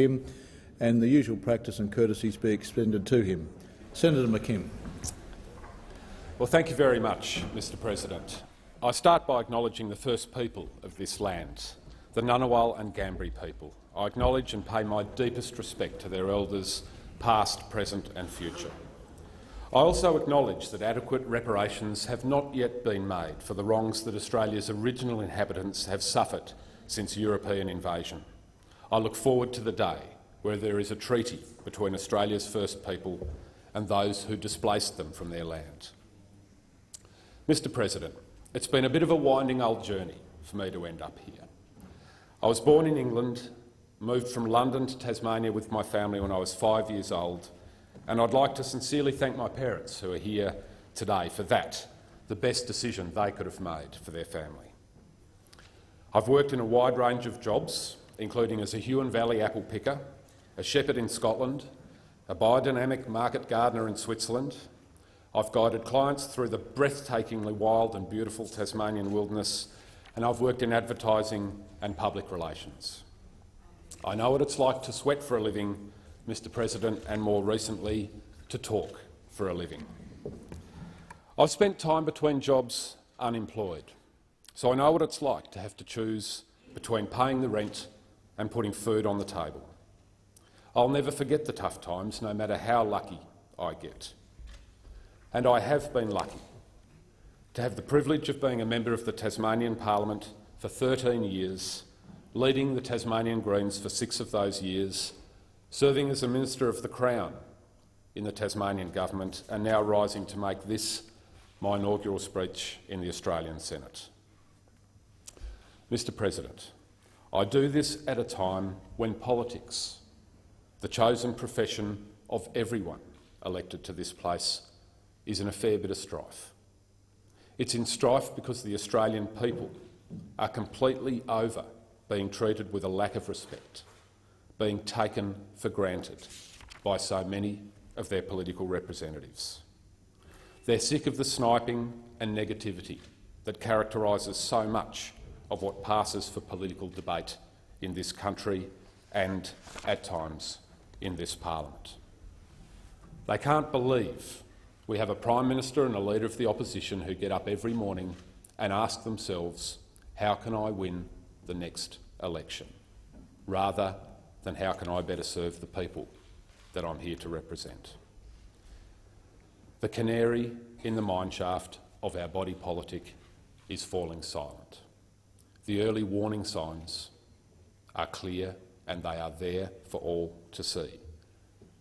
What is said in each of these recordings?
him, and the usual practice and courtesies be extended to him. Senator McKim. Well, thank you very much, Mr President. I start by acknowledging the first people of this land, the Ngunnawal and Ngambri people. I acknowledge and pay my deepest respect to their elders, past, present and future. I also acknowledge that adequate reparations have not yet been made for the wrongs that Australia's original inhabitants have suffered since European invasion. I look forward to the day where there is a treaty between Australia's First People and those who displaced them from their land. Mr President, it's been a bit of a winding old journey for me to end up here. I was born in England, moved from London to Tasmania with my family when I was 5 years old, and I'd like to sincerely thank my parents who are here today for that, the best decision they could have made for their family. I've worked in a wide range of jobs, including as a Huon Valley apple picker, a shepherd in Scotland, a biodynamic market gardener in Switzerland. I've guided clients through the breathtakingly wild and beautiful Tasmanian wilderness, and I've worked in advertising and public relations. I know what it's like to sweat for a living, Mr President, and more recently, to talk for a living. I've spent time between jobs unemployed, so I know what it's like to have to choose between paying the rent and putting food on the table. I'll never forget the tough times, no matter how lucky I get. And I have been lucky to have the privilege of being a member of the Tasmanian Parliament for 13 years, leading the Tasmanian Greens for 6 of those years, serving as a Minister of the Crown in the Tasmanian Government, and now rising to make this my inaugural speech in the Australian Senate. Mr President, I do this at a time when politics, the chosen profession of everyone elected to this place, is in a fair bit of strife. It's in strife because the Australian people are completely over being treated with a lack of respect, being taken for granted by so many of their political representatives. They're sick of the sniping and negativity that characterises so much of what passes for political debate in this country and, at times, in this parliament. They can't believe we have a Prime Minister and a Leader of the Opposition who get up every morning and ask themselves, how can I win the next election, rather than how can I better serve the people that I'm here to represent. The canary in the mineshaft of our body politic is falling silent. The early warning signs are clear and they are there for all to see.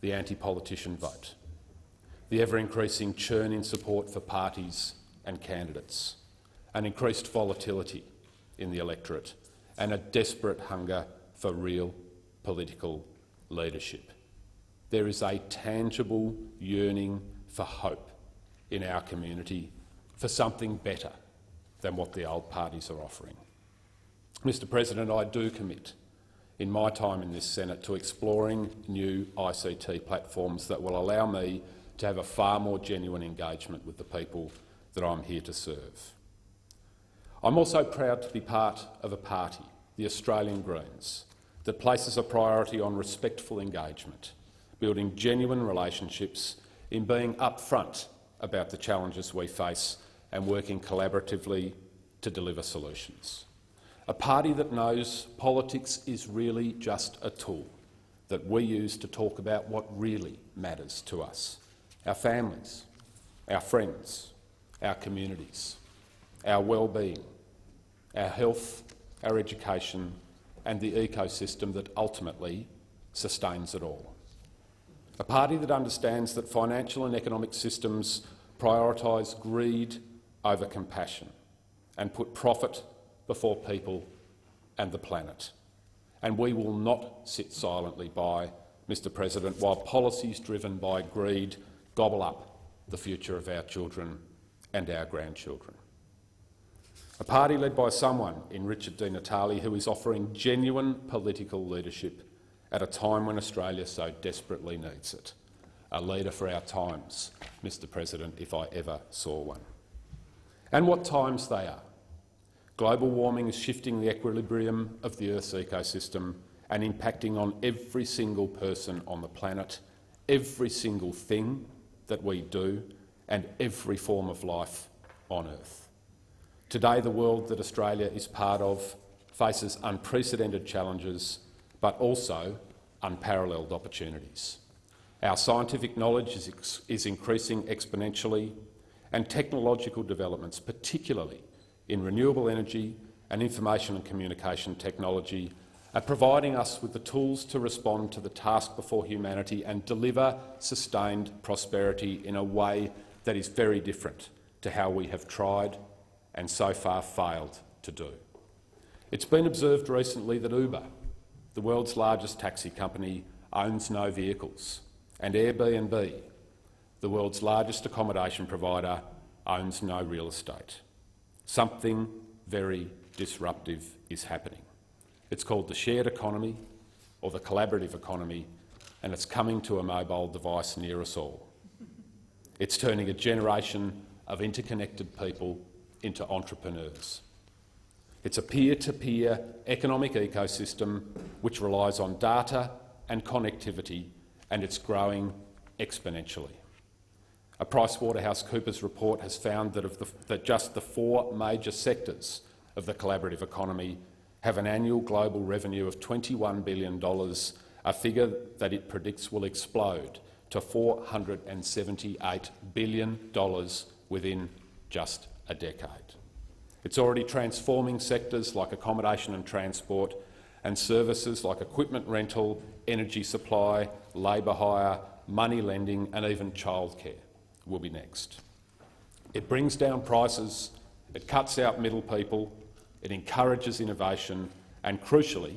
The anti-politician vote, the ever-increasing churn in support for parties and candidates, an increased volatility in the electorate, and a desperate hunger for real political leadership. There is a tangible yearning for hope in our community, for something better than what the old parties are offering. Mr President, I do commit in my time in this Senate to exploring new ICT platforms that will allow me to have a far more genuine engagement with the people that I'm here to serve. I'm also proud to be part of a party, the Australian Greens, that places a priority on respectful engagement, building genuine relationships, in being upfront about the challenges we face and working collaboratively to deliver solutions. A party that knows politics is really just a tool that we use to talk about what really matters to us: our families, our friends, our communities, our well-being, our health, our education, and the ecosystem that ultimately sustains it all. A party that understands that financial and economic systems prioritise greed over compassion and put profit before people and the planet. And we will not sit silently by, Mr President, while policies driven by greed gobble up the future of our children and our grandchildren. A party led by someone in Richard Di Natale who is offering genuine political leadership at a time when Australia so desperately needs it. A leader for our times, Mr President, if I ever saw one. And what times they are. Global warming is shifting the equilibrium of the Earth's ecosystem, and impacting on every single person on the planet, every single thing that we do, and every form of life on Earth. Today, the world that Australia is part of faces unprecedented challenges, but also unparalleled opportunities. Our scientific knowledge is increasing exponentially, and technological developments, particularly in renewable energy and information and communication technology, are providing us with the tools to respond to the task before humanity and deliver sustained prosperity in a way that is very different to how we have tried and so far failed to do. It's been observed recently that Uber, the world's largest taxi company, owns no vehicles, and Airbnb, the world's largest accommodation provider, owns no real estate. Something very disruptive is happening. It's called the shared economy or the collaborative economy, and it's coming to a mobile device near us all. It's turning a generation of interconnected people into entrepreneurs. It's a peer-to-peer economic ecosystem which relies on data and connectivity, and it's growing exponentially. A PricewaterhouseCoopers report has found that just the 4 major sectors of the collaborative economy have an annual global revenue of $21 billion, a figure that it predicts will explode to $478 billion within just a decade. It's already transforming sectors like accommodation and transport, and services like equipment rental, energy supply, labour hire, money lending and even childcare will be next. It brings down prices, it cuts out middle people, it encourages innovation, and crucially,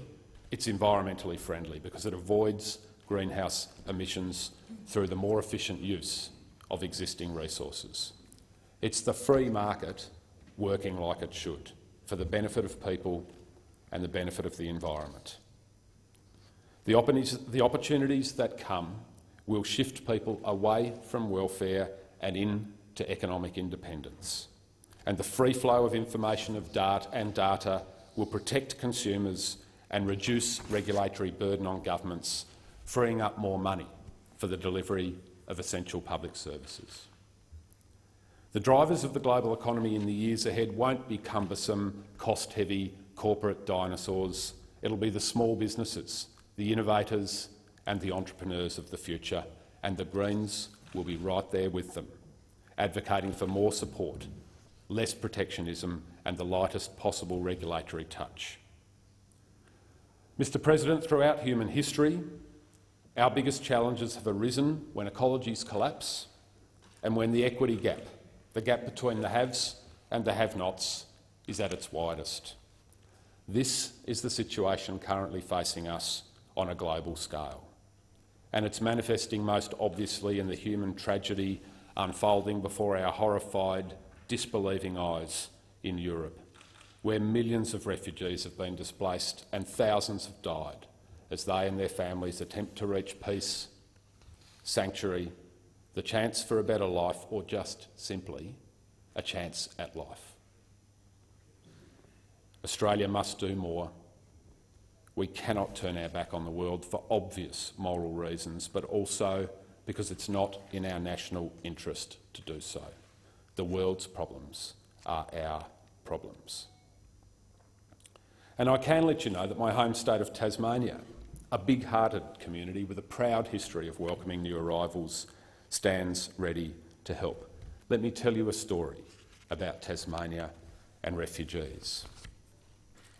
it's environmentally friendly because it avoids greenhouse emissions through the more efficient use of existing resources. It's the free market working like it should, for the benefit of people and the benefit of the environment. The opportunities that come will shift people away from welfare and into economic independence. And the free flow of information and data will protect consumers and reduce regulatory burden on governments, freeing up more money for the delivery of essential public services. The drivers of the global economy in the years ahead won't be cumbersome, cost-heavy corporate dinosaurs. It'll be the small businesses, the innovators and the entrepreneurs of the future, and the Greens will be right there with them, advocating for more support, less protectionism and the lightest possible regulatory touch. Mr President, throughout human history, our biggest challenges have arisen when ecologies collapse and when the equity gap, the gap between the haves and the have-nots, is at its widest. This is the situation currently facing us on a global scale, and it's manifesting most obviously in the human tragedy unfolding before our horrified, disbelieving eyes in Europe, where millions of refugees have been displaced and thousands have died as they and their families attempt to reach peace, sanctuary, the chance for a better life, or just simply a chance at life. Australia must do more. We cannot turn our back on the world for obvious moral reasons, but also because it's not in our national interest to do so. The world's problems are our problems. And I can let you know that my home state of Tasmania, a big-hearted community with a proud history of welcoming new arrivals, stands ready to help. Let me tell you a story about Tasmania and refugees.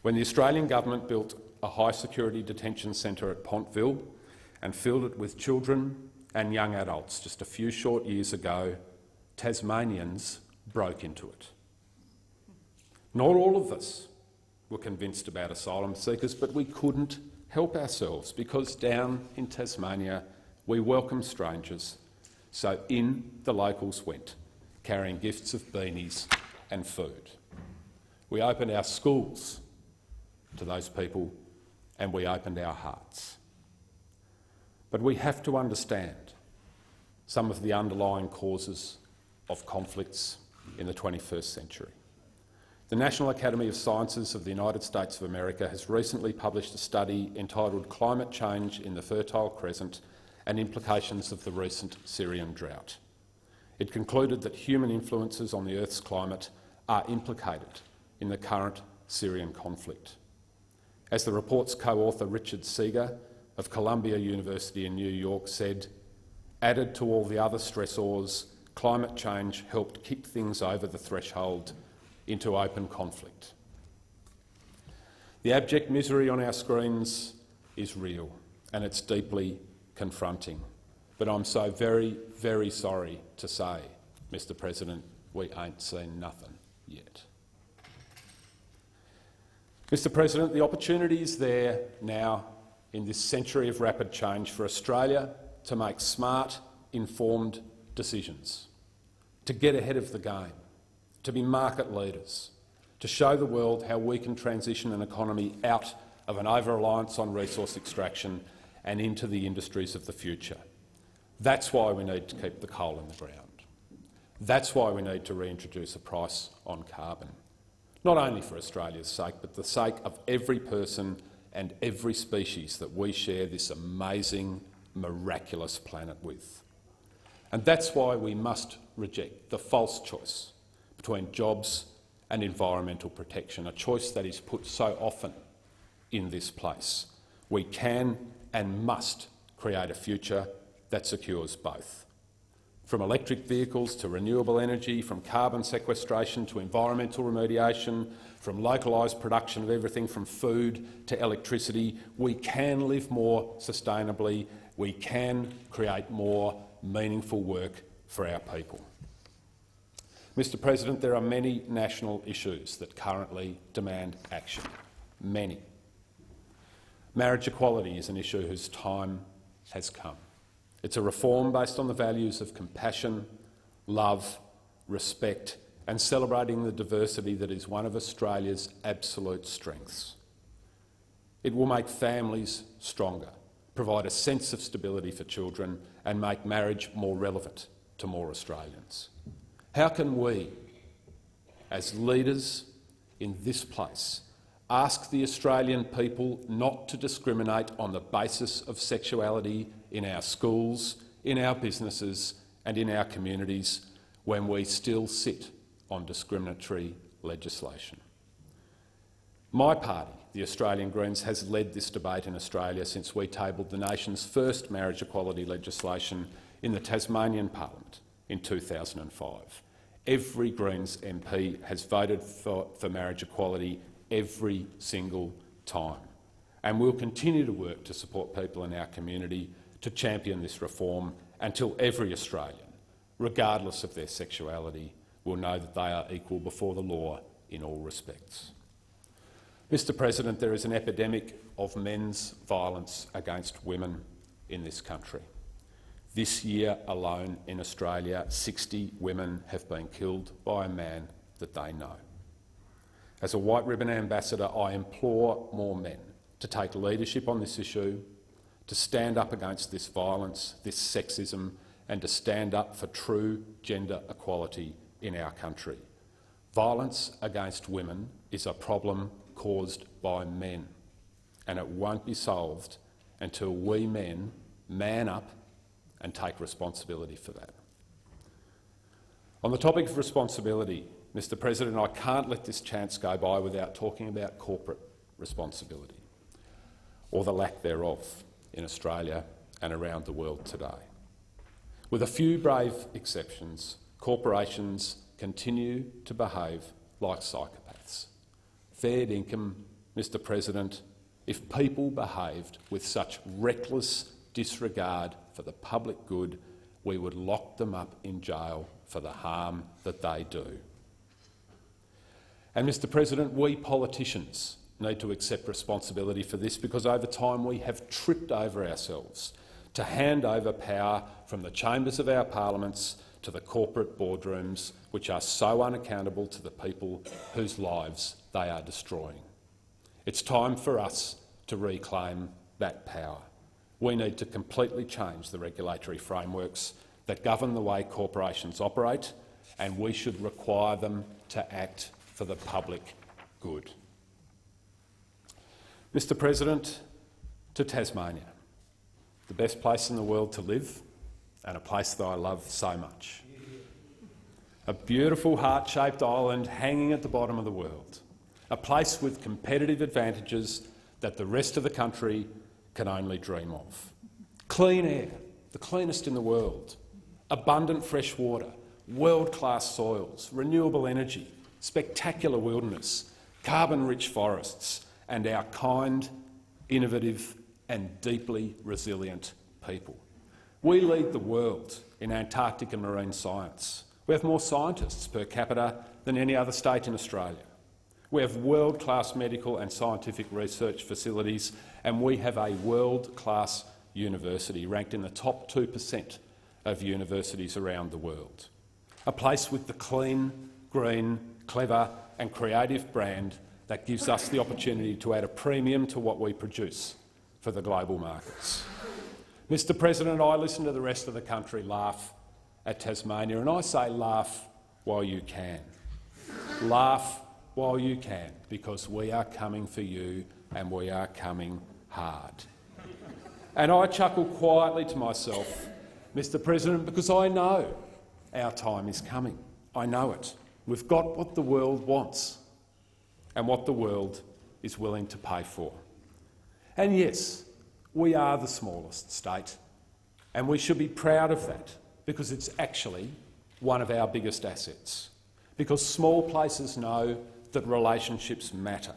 When the Australian government built a high-security detention centre at Pontville and filled it with children and young adults just a few short years ago, Tasmanians broke into it. Not all of us were convinced about asylum seekers, but we couldn't help ourselves because down in Tasmania we welcome strangers. So in the locals went, carrying gifts of beanies and food. We opened our schools to those people and we opened our hearts. But we have to understand some of the underlying causes of conflicts in the 21st century. The National Academy of Sciences of the United States of America has recently published a study entitled Climate Change in the Fertile Crescent and Implications of the Recent Syrian Drought. It concluded that human influences on the Earth's climate are implicated in the current Syrian conflict. As the report's co-author Richard Seeger of Columbia University in New York said, added to all the other stressors, climate change helped kick things over the threshold into open conflict. The abject misery on our screens is real and it's deeply confronting. But I'm so very, very sorry to say, Mr. President, we ain't seen nothing yet. Mr. President, the opportunity is there now in this century of rapid change for Australia to make smart, informed decisions, to get ahead of the game, to be market leaders, to show the world how we can transition an economy out of an over-reliance on resource extraction and into the industries of the future. That's why we need to keep the coal in the ground. That's why we need to reintroduce a price on carbon, not only for Australia's sake, but the sake of every person and every species that we share this amazing, miraculous planet with. And that's why we must reject the false choice between jobs and environmental protection, a choice that is put so often in this place. We can and must create a future that secures both. From electric vehicles to renewable energy, from carbon sequestration to environmental remediation, from localised production of everything from food to electricity, we can live more sustainably, we can create more meaningful work for our people. Mr. President, there are many national issues that currently demand action. Many. Marriage equality is an issue whose time has come. It's a reform based on the values of compassion, love, respect and celebrating the diversity that is one of Australia's absolute strengths. It will make families stronger, provide a sense of stability for children and make marriage more relevant to more Australians. How can we, as leaders in this place, ask the Australian people not to discriminate on the basis of sexuality in our schools, in our businesses and in our communities when we still sit on discriminatory legislation? My party, the Australian Greens, has led this debate in Australia since we tabled the nation's first marriage equality legislation in the Tasmanian Parliament in 2005. Every Greens MP has voted for marriage equality every single time. And we'll continue to work to support people in our community to champion this reform until every Australian, regardless of their sexuality, will know that they are equal before the law in all respects. Mr. President, there is an epidemic of men's violence against women in this country. This year alone in Australia, 60 women have been killed by a man that they know. As a White Ribbon Ambassador, I implore more men to take leadership on this issue, to stand up against this violence, this sexism, and to stand up for true gender equality in our country. Violence against women is a problem caused by men, and it won't be solved until we men man up and take responsibility for that. On the topic of responsibility, Mr. President, I can't let this chance go by without talking about corporate responsibility, or the lack thereof in Australia and around the world today. With a few brave exceptions, corporations continue to behave like psychopaths. Fair income, Mr. President, if people behaved with such reckless disregard for the public good, we would lock them up in jail for the harm that they do. And Mr. President, we politicians need to accept responsibility for this because over time we have tripped over ourselves to hand over power from the chambers of our parliaments to the corporate boardrooms, which are so unaccountable to the people whose lives they are destroying. It's time for us to reclaim that power. We need to completely change the regulatory frameworks that govern the way corporations operate, and we should require them to act for the public good. Mr President, to Tasmania, the best place in the world to live and a place that I love so much. A beautiful heart-shaped island hanging at the bottom of the world, a place with competitive advantages that the rest of the country can only dream of. Clean air, the cleanest in the world, abundant fresh water, world-class soils, renewable energy, spectacular wilderness, carbon-rich forests, and our kind, innovative and deeply resilient people. We lead the world in Antarctic and marine science. We have more scientists per capita than any other state in Australia. We have world-class medical and scientific research facilities, and we have a world-class university ranked in the top 2% of universities around the world. A place with the clean, green, clever and creative brand that gives us the opportunity to add a premium to what we produce for the global markets. Mr President, I listen to the rest of the country laugh at Tasmania, and I say laugh while you can. Laugh while you can, because we are coming for you and we are coming hard. And I chuckle quietly to myself, Mr President, because I know our time is coming. I know it. We've got what the world wants and what the world is willing to pay for. And yes, we are the smallest state, and we should be proud of that, because it's actually one of our biggest assets. Because small places know that relationships matter.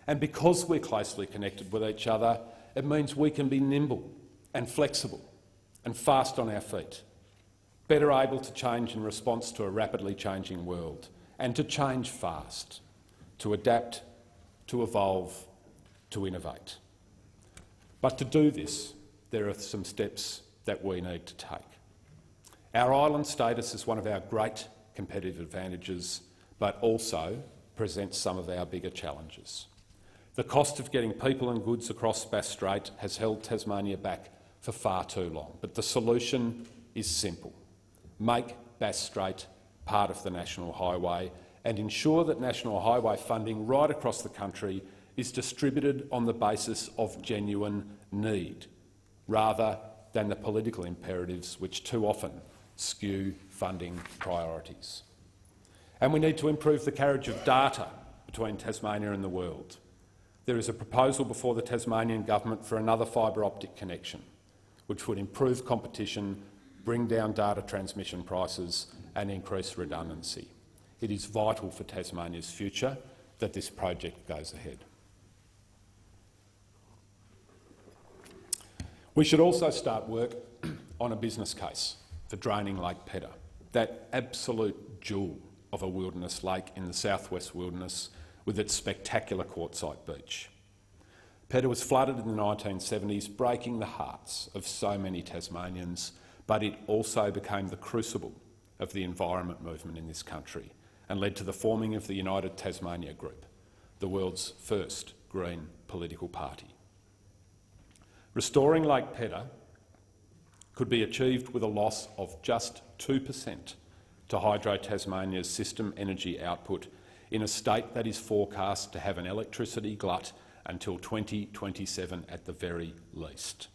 And because we're closely connected with each other, it means we can be nimble and flexible and fast on our feet, better able to change in response to a rapidly changing world, and to change fast, to adapt, to evolve, to innovate. But to do this, there are some steps that we need to take. Our island status is one of our great competitive advantages, but also presents some of our bigger challenges. The cost of getting people and goods across Bass Strait has held Tasmania back for far too long, but the solution is simple. Make Bass Strait part of the National Highway and ensure that National Highway funding right across the country is distributed on the basis of genuine need, rather than the political imperatives which too often skew funding priorities. And we need to improve the carriage of data between Tasmania and the world. There is a proposal before the Tasmanian government for another fibre optic connection, which would improve competition, bring down data transmission prices and increase redundancy. It is vital for Tasmania's future that this project goes ahead. We should also start work on a business case for draining Lake Pedder, that absolute jewel of a wilderness lake in the southwest wilderness with its spectacular quartzite beach. Pedder was flooded in the 1970s, breaking the hearts of so many Tasmanians, but it also became the crucible of the environment movement in this country and led to the forming of the United Tasmania Group, the world's first green political party. Restoring Lake Pedder could be achieved with a loss of just 2% to Hydro Tasmania's system energy output in a state that is forecast to have an electricity glut until 2027 at the very least.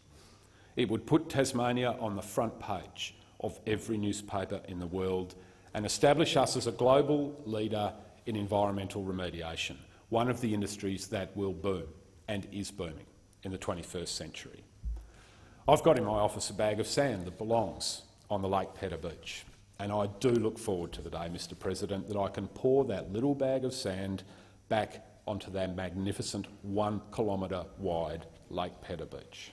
It would put Tasmania on the front page of every newspaper in the world and establish us as a global leader in environmental remediation, one of the industries that will boom and is booming in the 21st century. I've got in my office a bag of sand that belongs on the Lake Pedder beach, and I do look forward to the day, Mr President, that I can pour that little bag of sand back onto that magnificent 1 kilometre wide Lake Pedder beach.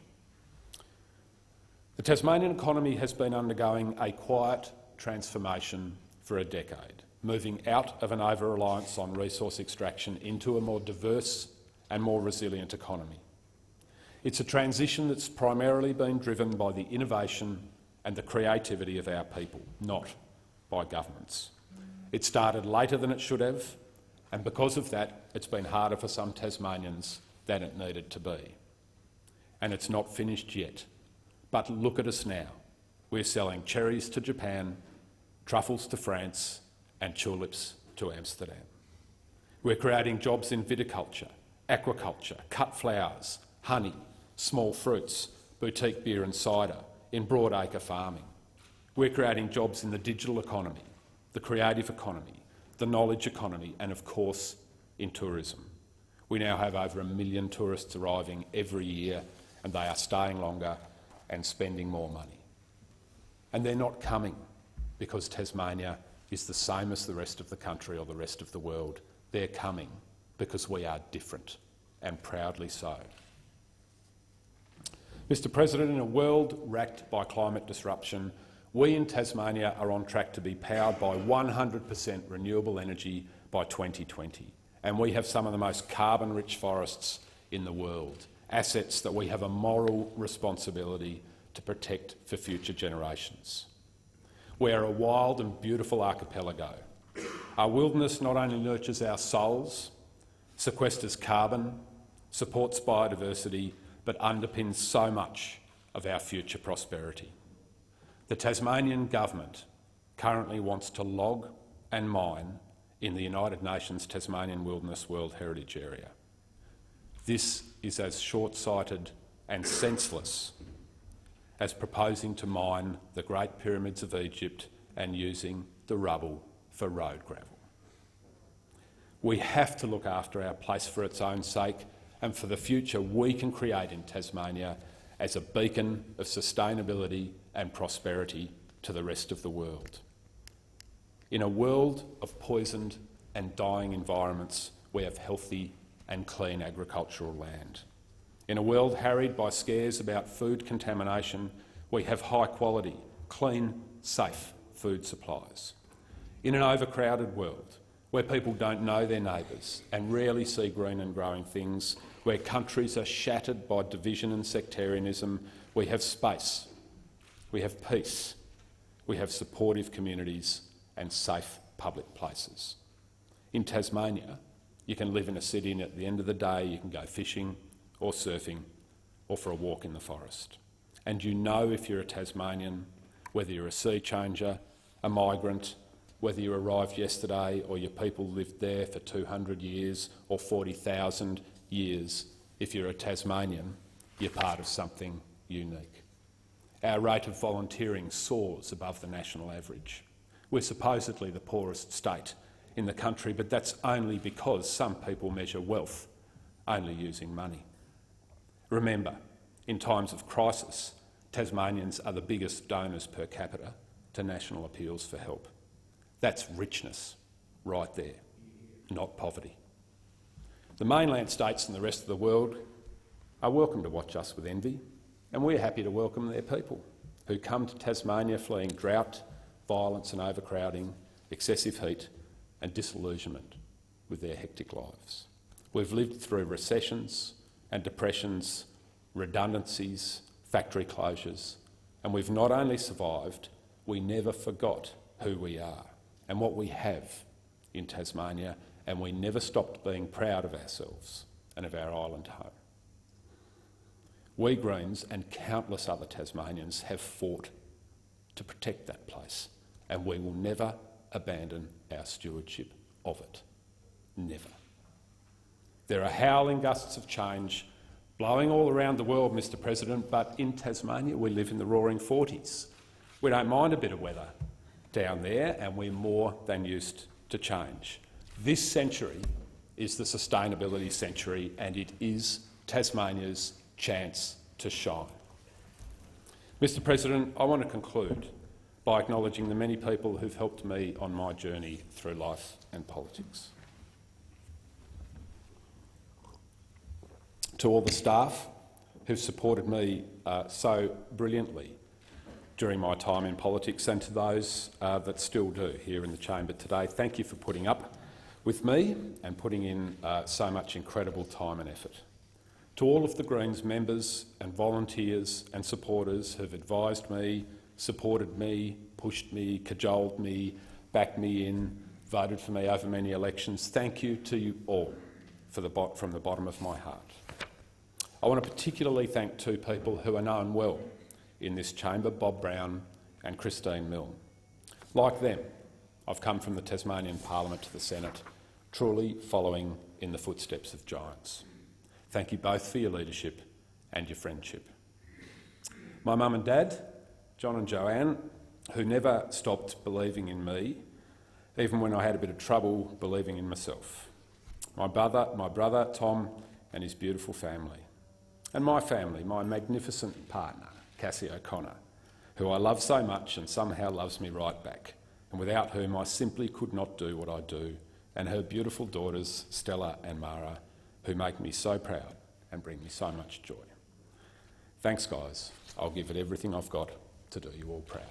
The Tasmanian economy has been undergoing a quiet transformation for a decade, moving out of an over-reliance on resource extraction into a more diverse and more resilient economy. It's a transition that's primarily been driven by the innovation and the creativity of our people, not by governments. It started later than it should have, and because of that, it's been harder for some Tasmanians than it needed to be. And it's not finished yet. But look at us now. We're selling cherries to Japan, truffles to France, and tulips to Amsterdam. We're creating jobs in viticulture, aquaculture, cut flowers, honey, small fruits, boutique beer and cider, in broadacre farming. We're creating jobs in the digital economy, the creative economy, the knowledge economy, and of course, in tourism. We now have over 1 million tourists arriving every year, and they are staying longer and spending more money. And they're not coming because Tasmania is the same as the rest of the country or the rest of the world. They're coming because we are different, and proudly so. Mr. President, in a world racked by climate disruption, we in Tasmania are on track to be powered by 100% renewable energy by 2020, and we have some of the most carbon-rich forests in the world, assets that we have a moral responsibility to protect for future generations. We are a wild and beautiful archipelago. Our wilderness not only nurtures our souls, sequesters carbon, supports biodiversity, but underpins so much of our future prosperity. The Tasmanian government currently wants to log and mine in the United Nations Tasmanian Wilderness World Heritage Area. This is as short-sighted and senseless as proposing to mine the Great Pyramids of Egypt and using the rubble for road gravel. We have to look after our place for its own sake and for the future we can create in Tasmania as a beacon of sustainability and prosperity to the rest of the world. In a world of poisoned and dying environments, we have healthy and clean agricultural land. In a world harried by scares about food contamination, we have high-quality, clean, safe food supplies. In an overcrowded world, where people don't know their neighbours and rarely see green and growing things, where countries are shattered by division and sectarianism, we have space, we have peace, we have supportive communities and safe public places. In Tasmania, you can live in a city and at the end of the day you can go fishing or surfing or for a walk in the forest. And you know if you're a Tasmanian, whether you're a sea changer, a migrant, whether you arrived yesterday or your people lived there for 200 years or 40,000 years, if you're a Tasmanian, you're part of something unique. Our rate of volunteering soars above the national average. We're supposedly the poorest state in the country, but that's only because some people measure wealth only using money. Remember, in times of crisis, Tasmanians are the biggest donors per capita to national appeals for help. That's richness right there, not poverty. The mainland states and the rest of the world are welcome to watch us with envy, and we're happy to welcome their people who come to Tasmania fleeing drought, violence and overcrowding, excessive heat and disillusionment with their hectic lives. We've lived through recessions and depressions, redundancies, factory closures, and we've not only survived, we never forgot who we are and what we have in Tasmania, and we never stopped being proud of ourselves and of our island home. We Greens and countless other Tasmanians have fought to protect that place, and we will never abandon our stewardship of it. Never. There are howling gusts of change blowing all around the world, Mr. President, but in Tasmania we live in the roaring 40s. We don't mind a bit of weather down there, and we're more than used to change. This century is the sustainability century, and it is Tasmania's chance to shine. Mr. President, I want to conclude by acknowledging the many people who've helped me on my journey through life and politics. To all the staff who've supported me so brilliantly during my time in politics, and to those that still do here in the chamber today, thank you for putting up with me and putting in so much incredible time and effort. To all of the Greens members and volunteers and supporters who've advised me, supported me, pushed me, cajoled me, backed me in, voted for me over many elections, thank you to you all from the bottom of my heart. I want to particularly thank two people who are known well in this chamber, Bob Brown and Christine Milne. Like them, I've come from the Tasmanian Parliament to the Senate, truly following in the footsteps of giants. Thank you both for your leadership and your friendship. My mum and dad, John and Joanne, who never stopped believing in me, even when I had a bit of trouble believing in myself. My brother Tom and his beautiful family. And my family, my magnificent partner, Cassie O'Connor, who I love so much and somehow loves me right back, and without whom I simply could not do what I do, and her beautiful daughters, Stella and Mara, who make me so proud and bring me so much joy. Thanks, guys. I'll give it everything I've got to do you all proud.